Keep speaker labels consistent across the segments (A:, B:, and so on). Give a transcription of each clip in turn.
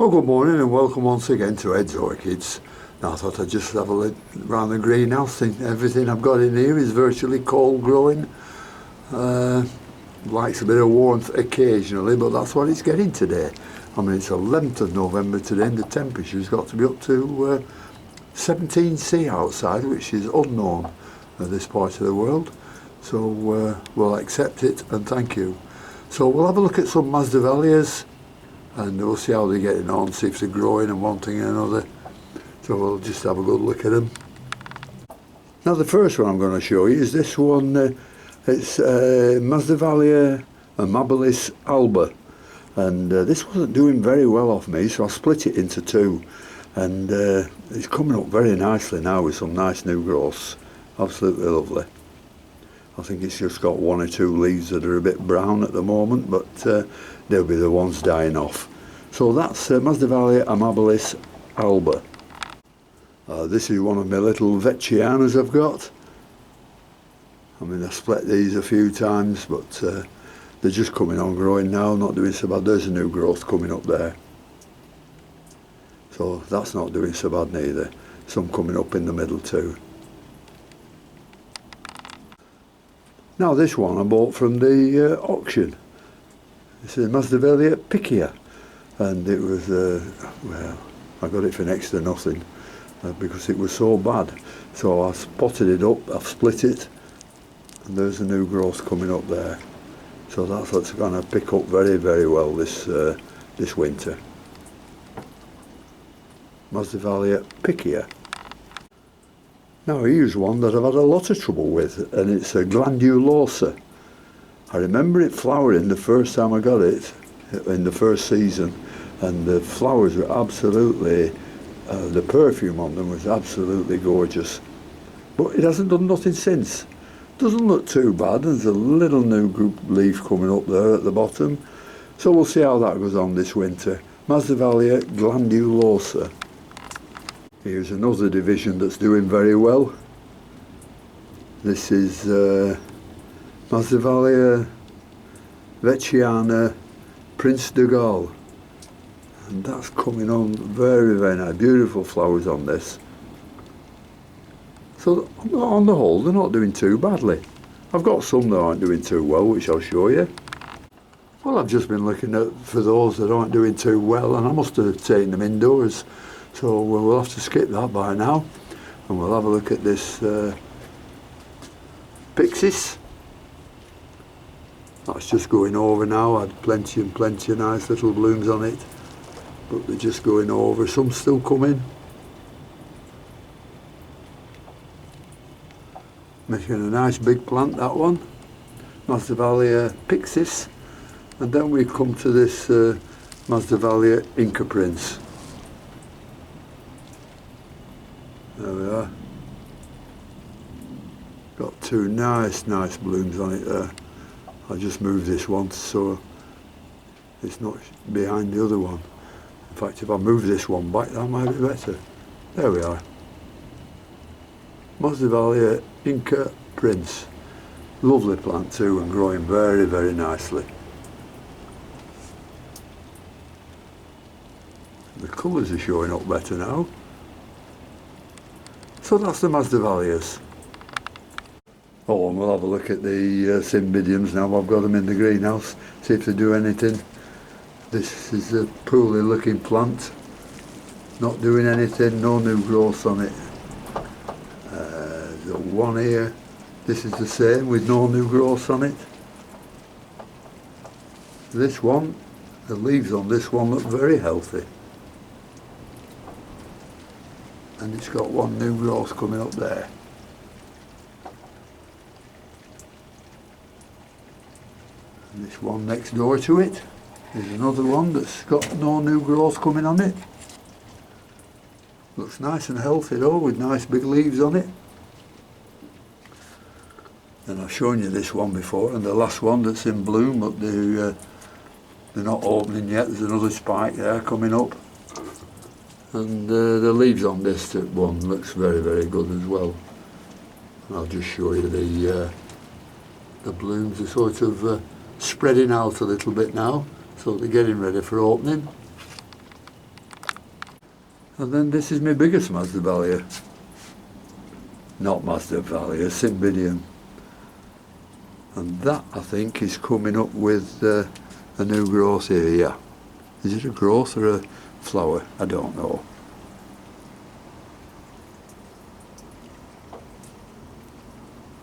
A: Well, good morning and welcome once again to Ed's Orchids. Now I thought I'd just have a look around the greenhouse. Everything I've got in here is virtually cold growing. Likes a bit of warmth occasionally, but that's what it's getting today. I mean, it's 11th of November today and the temperature's got to be up to 17 C outside, which is unknown at this part of the world. So we'll accept it and thank you. So we'll have a look at some Masdevallias and we'll see how they're getting on, see if they're growing and one thing and another. So we'll just have a good look at them. Now the first one I'm going to show you is this one. It's Masdevallia amabilis alba, and this wasn't doing very well off me, so I split it into two, and it's coming up very nicely now with some nice new growths. Absolutely lovely. I think it's just got one or two leaves that are a bit brown at the moment, but they'll be the ones dying off. So that's Masdevallia amabilis alba. This is one of my little Vetchianas I've got. I mean, I've split these a few times, but they're just coming on growing now, not doing so bad. There's a new growth coming up there. So that's not doing so bad neither. Some coming up in the middle too. Now this one I bought from the auction. This is Masdevallia picea, and it was, well, I got it for next to nothing because it was so bad. So I potted it up, I've split it, and there's a new growth coming up there. So that's what's going to pick up very, very well this winter. Masdevallia picea. Now here's one that I've had a lot of trouble with, and it's a glandulosa. I remember it flowering the first time I got it, in the first season, and the flowers were absolutely, the perfume on them was absolutely gorgeous. But it hasn't done nothing since. Doesn't look too bad. There's a little new group leaf coming up there at the bottom. So we'll see how that goes on this winter. Masdevallia glandulosa. Here's another division that's doing very well. This is Masdevallia Vetchiana Prince de Galles, and that's coming on very, very nice. Beautiful flowers on this. So on the whole, they're not doing too badly. I've got some that aren't doing too well, which I'll show you. Well, I've just been looking for those that aren't doing too well, and I must have taken them indoors. So we'll have to skip that by now, and we'll have a look at this Pyxis. That's just going over now. I had plenty and plenty of nice little blooms on it, but they're just going over. Some still coming. Making a nice big plant, that one. Masdevallia Pyxis. And then we come to this Masdevallia Inca Prince. There we are. Got two nice blooms on it there. I'll just move this one so it's not behind the other one. In fact, if I move this one back, that might be better. There we are. Masdevallia Inca Prince. Lovely plant too, and growing very, very nicely. The colours are showing up better now. So that's the Masdevallias. Oh, and we'll have a look at the Cymbidiums now. I've got them in the greenhouse, see if they do anything. This is a poorly looking plant, not doing anything, no new growth on it. The one here, this is the same with no new growth on it. This one, the leaves on this one look very healthy. And it's got one new growth coming up there. And this one next door to it is another one that's got no new growth coming on it. Looks nice and healthy though, with nice big leaves on it. And I've shown you this one before, and the last one that's in bloom, but they're not opening yet. There's another spike there coming up. And the leaves on this one looks very, very good as well. And I'll just show you the blooms are sort of spreading out a little bit now, so they're getting ready for opening. And then this is my biggest Masdevallia. Not Masdevallia, Cymbidium. And that, I think, is coming up with a new growth here, yeah. Is it a growth or a flower? I don't know.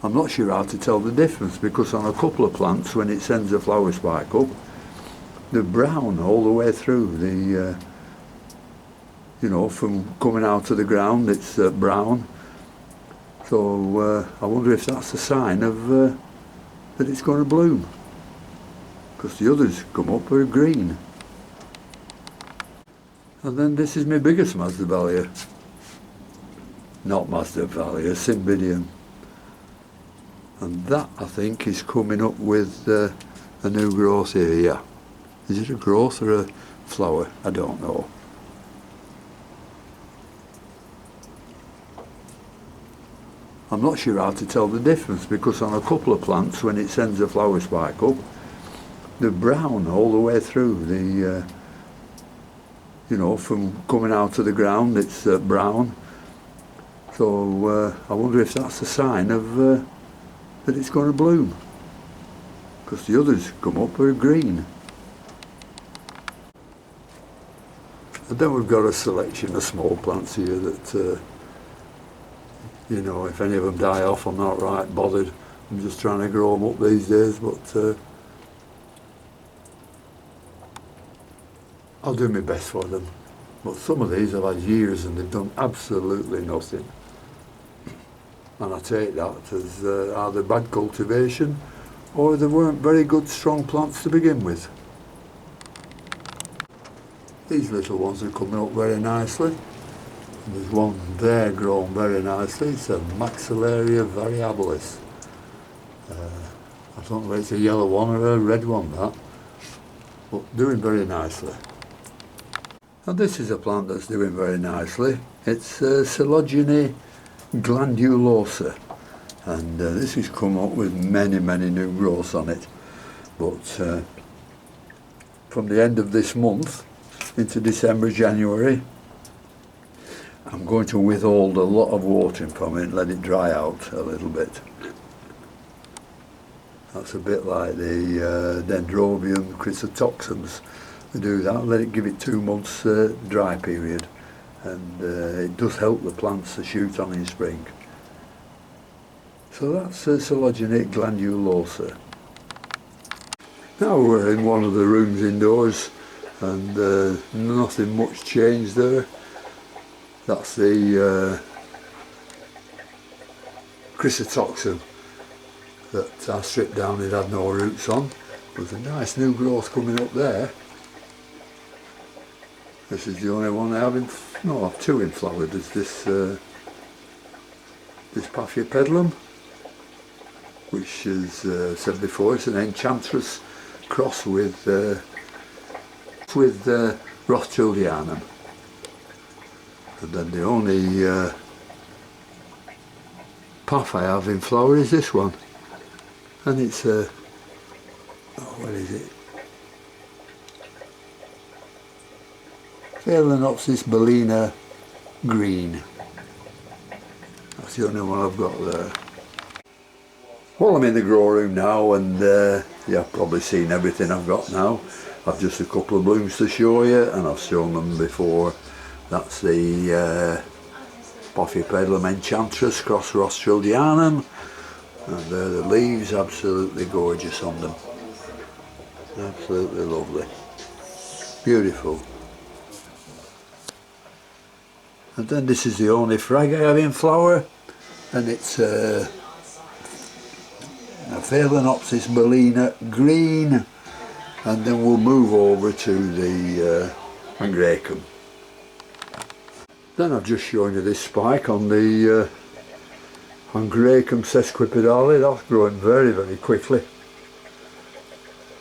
A: I'm not sure how to tell the difference, because on a couple of plants, when it sends a flower spike up, they're brown all the way through. The you know, from coming out of the ground, it's brown. So I wonder if that's a sign of that it's going to bloom, because the others come up are green. And then this is my biggest Masdevallia. Not Masdevallia, Cymbidium. And that, I think, is coming up with a new growth here, yeah. Is it a growth or a flower? I don't know. I'm not sure how to tell the difference, because on a couple of plants, when it sends a flower spike up, they're brown all the way through. The you know, from coming out of the ground, it's brown. So I wonder if that's a sign of that it's going to bloom, because the others come up are green. And then we've got a selection of small plants here that you know, if any of them die off, I'm not right bothered. I'm just trying to grow them up these days, but I'll do my best for them. But some of these I've had years and they've done absolutely nothing. And I take that as either bad cultivation or they weren't very good strong plants to begin with. These little ones are coming up very nicely. And there's one there grown very nicely. It's a Maxillaria variabilis. I don't know if it's a yellow one or a red one, that, but doing very nicely. And this is a plant that's doing very nicely. It's Coelogyne glandulosa, and this has come up with many new growths on it, but from the end of this month into December, January, I'm going to withhold a lot of watering from it and let it dry out a little bit. That's a bit like the Dendrobium chrysotoxums. We do that, let it give it 2 months dry period, and it does help the plants to shoot on in spring. So that's Coelogyne glandulosa. Now we're in one of the rooms indoors, and nothing much changed there. That's the chrysotoxum that I stripped down. It had no roots on. There's a nice new growth coming up there. This is the only one I have in, no, I have 2 in flower. There's this this Epidendrum, which is said before, it's an enchantress cross with Rothschildianum. And then the only puff I have in flower is this one, and it's oh, what is it? Phalaenopsis bellina green. That's the only one I've got there. Well, I'm in the grow room now, and you've probably seen everything I've got now. I've just a couple of blooms to show you, and I've shown them before. That's the Epidendrum enchantress cross Rothschildianum, and there the leaves, absolutely gorgeous on them. Absolutely lovely. Beautiful. And then this is the only frag I have in flower, and it's a Phalaenopsis bellina green, and then we'll move over to the Angraecum. Then I've just shown you this spike on the Angraecum sesquipedale. That's growing very quickly.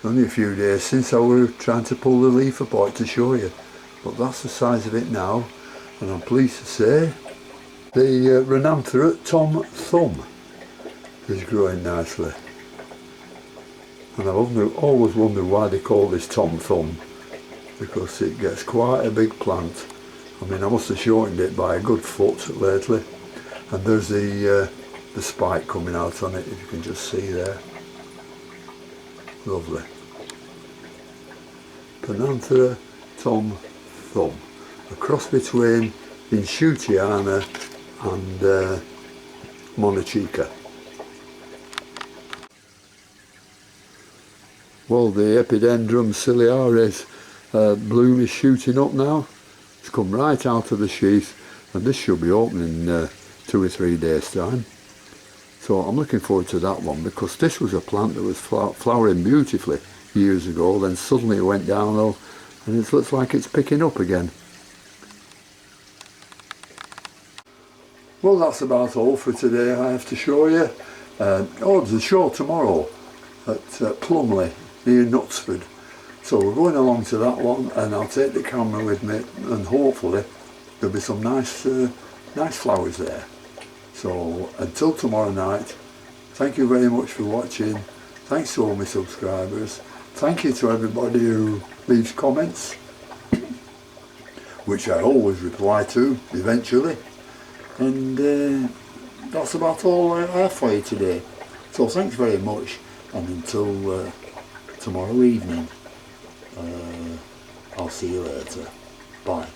A: Only a few days since I were trying to pull the leaf apart to show you, but that's the size of it now. And I'm pleased to say the Rhinanthera Tom Thumb is growing nicely. And I've always wondered why they call this Tom Thumb, because it gets quite a big plant I mean, I must have shortened it by a good foot lately. And there's the spike coming out on it, if you can just see there. Lovely. Penanthera Tom Thumb. A cross between Inshutiana and Monachica. Well, the Epidendrum ciliaris bloom is shooting up now. It's come right out of the sheath, and this should be opening in 2 or 3 days' time. So I'm looking forward to that one, because this was a plant that was flowering beautifully years ago, then suddenly it went downhill, and it looks like it's picking up again. Well, that's about all for today, I have to show you. Oh, there's a show tomorrow at Plumley, near Knutsford. So we're going along to that one, and I'll take the camera with me, and hopefully there'll be some nice flowers there. So until tomorrow night, thank you very much for watching. Thanks to all my subscribers. Thank you to everybody who leaves comments, which I always reply to eventually. And that's about all I have for you today. So thanks very much, and until tomorrow evening, I'll see you later. Bye.